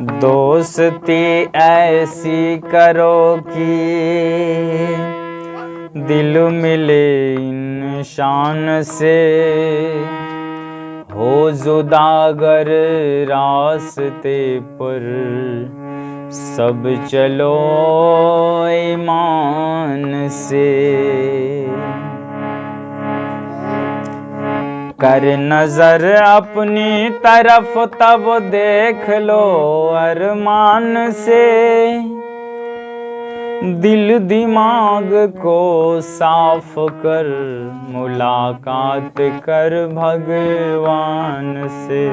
दोस्ती ऐसी करो कि दिल मिले इंसान से, हो जुदागर रास्ते पर सब चलो ईमान से। कर नजर अपनी तरफ तब देख लो अरमान से, दिल दिमाग को साफ कर मुलाकात कर भगवान से।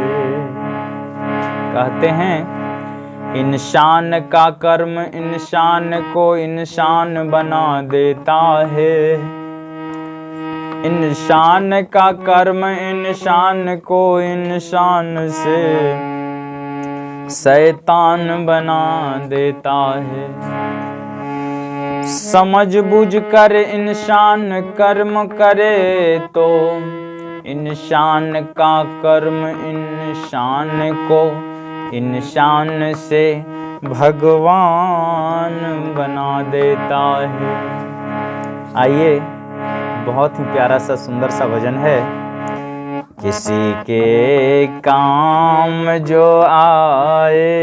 कहते हैं इंसान का कर्म इंसान को इंसान बना देता है, इंसान का कर्म इंसान को इंसान से शैतान बना देता है। समझ बूझ कर इंसान कर्म करे तो इंसान का कर्म इंसान को इंसान से भगवान बना देता है। आइए, बहुत ही प्यारा सा सुंदर सा भजन है। किसी के काम जो आए,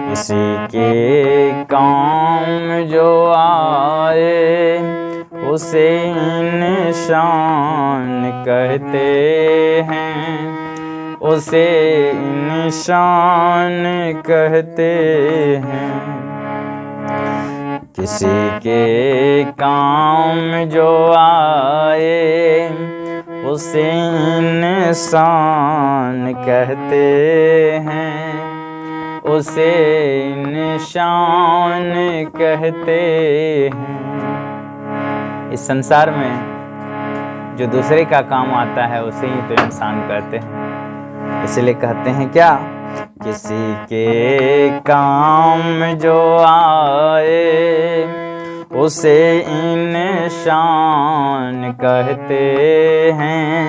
किसी के काम जो आए उसे इंसान कहते हैं, उसे इंसान कहते हैं। किसी के काम जो आए उसे इंसान कहते हैं, उसे इंसान कहते हैं। इस संसार में जो दूसरे का काम आता है उसे ही तो इंसान कहते हैं। इसलिए कहते हैं क्या, किसी के काम जो आए उसे इंसान कहते हैं,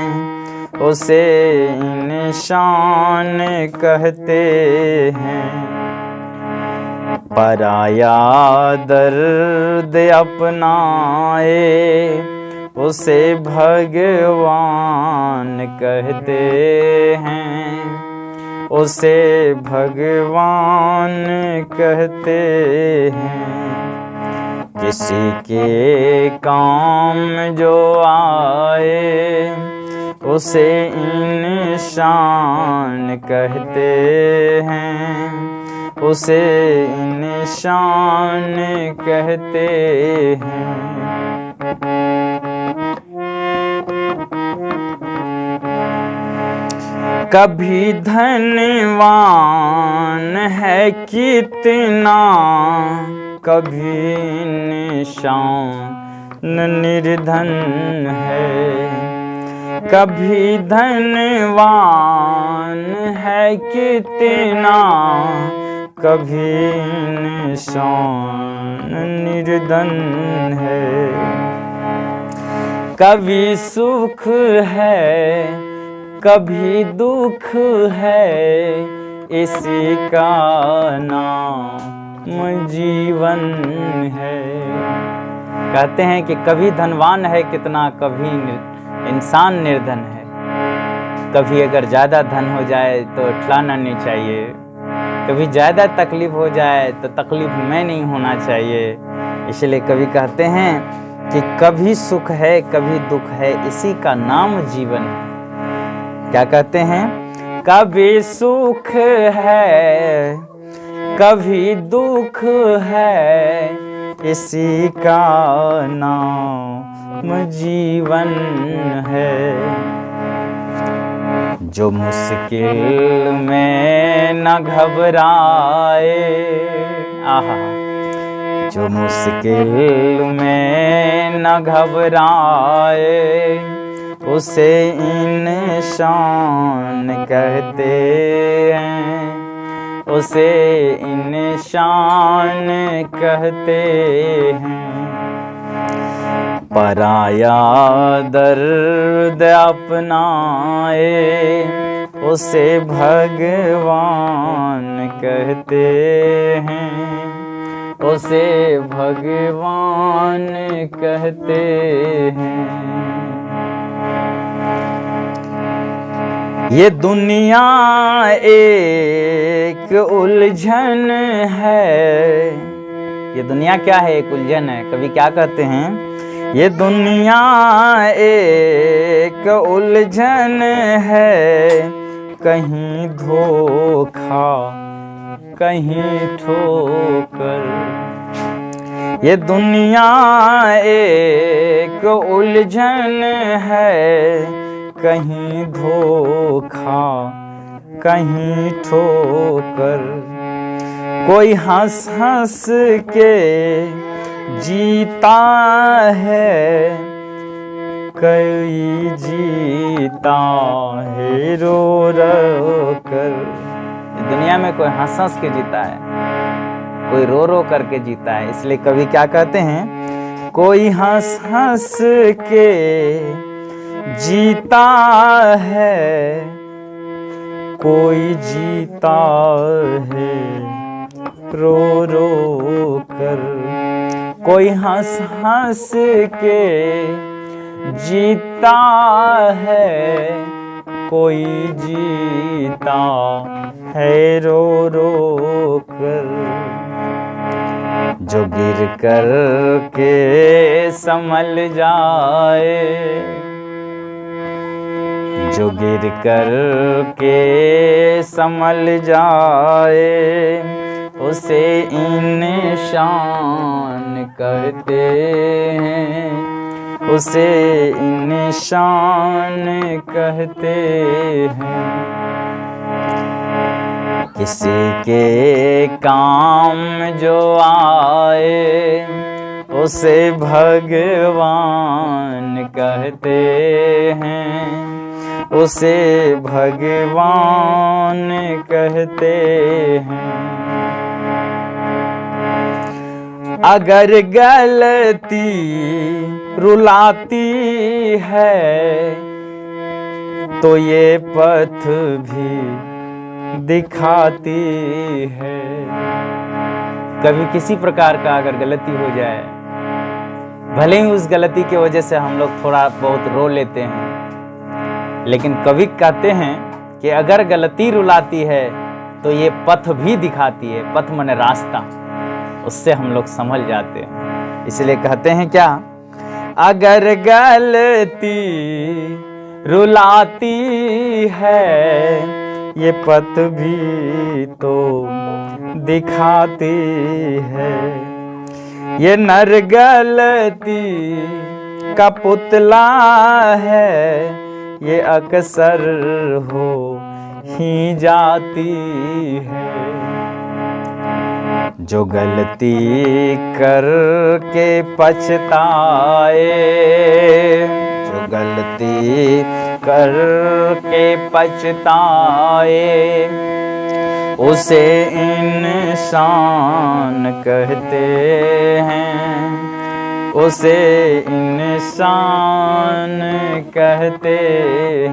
उसे इंसान कहते हैं। पराया दर्द अपनाए उसे भगवान कहते हैं, उसे भगवान कहते हैं। किसी के काम जो आए उसे इंसान कहते हैं, उसे इंसान कहते हैं। कभी धनवान है कितना, कभी निशान निर्धन है। कभी धनवान है कितना, कभी निशान निर्धन है। कभी सुख है कभी दुख है, इसी का नाम जीवन है। कहते हैं कि कभी धनवान है कितना, कभी इंसान निर्धन है। कभी अगर ज़्यादा धन हो जाए तो ठलाना नहीं चाहिए, कभी ज़्यादा तकलीफ हो जाए तो तकलीफ में नहीं होना चाहिए। इसलिए कभी कहते हैं कि कभी सुख है कभी दुख है, इसी का नाम जीवन है। क्या कहते हैं, कभी सुख है कभी दुख है, इसी का नाम जीवन है। जो मुश्किल में न घबराए, आहा, जो मुश्किल में न घबराए उसे इंसान कहते हैं, उसे इंसान कहते हैं। पराया दर्द अपनाए उसे भगवान कहते हैं, उसे भगवान कहते हैं। ये दुनिया एक उलझन है। ये दुनिया क्या है? एक उलझन है। कभी क्या कहते हैं? ये दुनिया एक उलझन है, कहीं धोखा कहीं ठोकर। ये दुनिया एक उलझन है, कहीं धोखा कहीं ठोकर। कोई हंस हंस के जीता है, कोई जीता है रो रो कर। दुनिया में कोई हंस हंस के जीता है, कोई रो रो करके जीता है। इसलिए कवि क्या कहते हैं? कोई हंस हंस के जीता है, कोई जीता है रो रो कर। कोई हंस हंस के जीता है, कोई जीता है रो रो कर। जो गिर कर के संभल जाए, जो गिर कर के संभल जाए उसे इंसान कहते हैं, उसे इंसान कहते हैं। किसी के काम जो आए उसे भगवान कहते हैं, उसे भगवान कहते हैं। अगर गलती रुलाती है तो ये पथ भी दिखाती है। कभी किसी प्रकार का अगर गलती हो जाए, भले ही उस गलती की वजह से हम लोग थोड़ा बहुत रो लेते हैं, लेकिन कवि कहते हैं कि अगर गलती रुलाती है तो ये पथ भी दिखाती है। पथ माने रास्ता, उससे हम लोग संभल जाते हैं। इसलिए कहते हैं क्या? अगर गलती रुलाती है ये पथ भी तो दिखाती है। ये नर गलती का पुतला है, ये अक्सर हो ही जाती है। जो गलती करके पछताए, जो गलती करके पछताए उसे इंसान कहते हैं, उसे इंसान कहते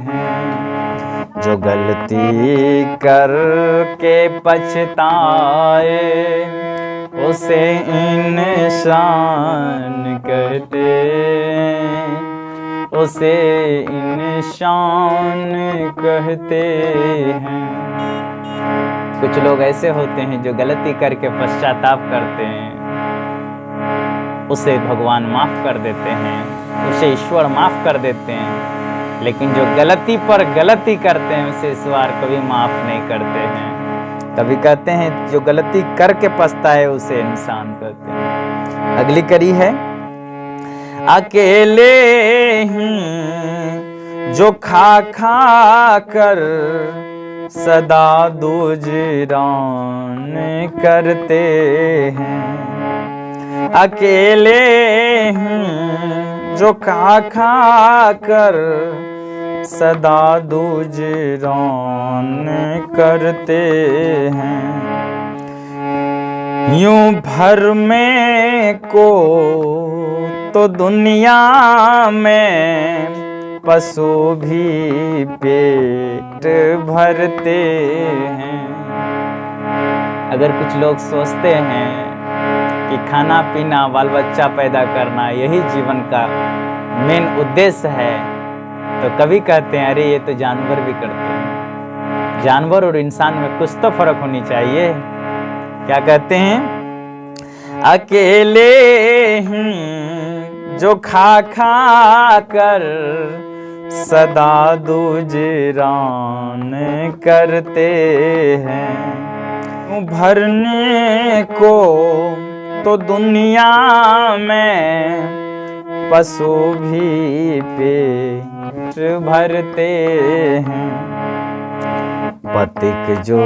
हैं। जो गलती करके पछताए उसे इंसान कहते हैं, उसे इंसान कहते हैं। कुछ लोग ऐसे होते हैं जो गलती करके पश्चाताप करते हैं, उसे भगवान माफ कर देते हैं, उसे ईश्वर माफ कर देते हैं। लेकिन जो गलती पर गलती करते हैं उसे ईश्वर कभी माफ नहीं करते हैं। कभी कहते हैं जो गलती करके पछता है उसे इंसान कहते हैं। अगली कड़ी है, अकेले ही जो खा खा कर सदा दुजरान करते हैं। अकेले ही जो खा खा कर सदा दुजरान करते हैं। यूं भर में को तो दुनिया में पशु भी पेट भरते हैं। अगर कुछ लोग सोचते हैं कि खाना पीना बाल बच्चा पैदा करना यही जीवन का मेन उद्देश्य है, तो कभी कहते हैं अरे ये तो जानवर भी करते हैं। जानवर और इंसान में कुछ तो फर्क होनी चाहिए। क्या कहते हैं? अकेले ही जो खा खा कर सदा गुजरान करते हैं। भरने को तो दुनिया में पशु भी पेट भरते हैं। पथिक जो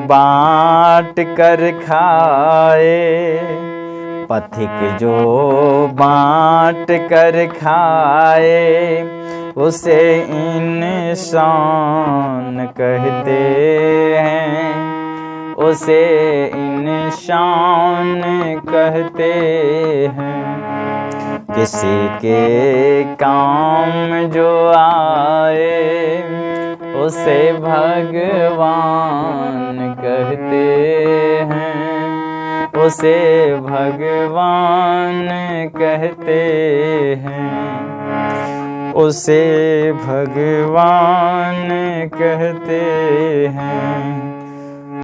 बांट कर खाए, पथिक जो बांट कर खाए, उसे इंसान कहते हैं, उसे इंसान कहते हैं। किसी के काम जो आए उसे भगवान कहते हैं, उसे भगवान कहते हैं, उसे भगवान कहते हैं।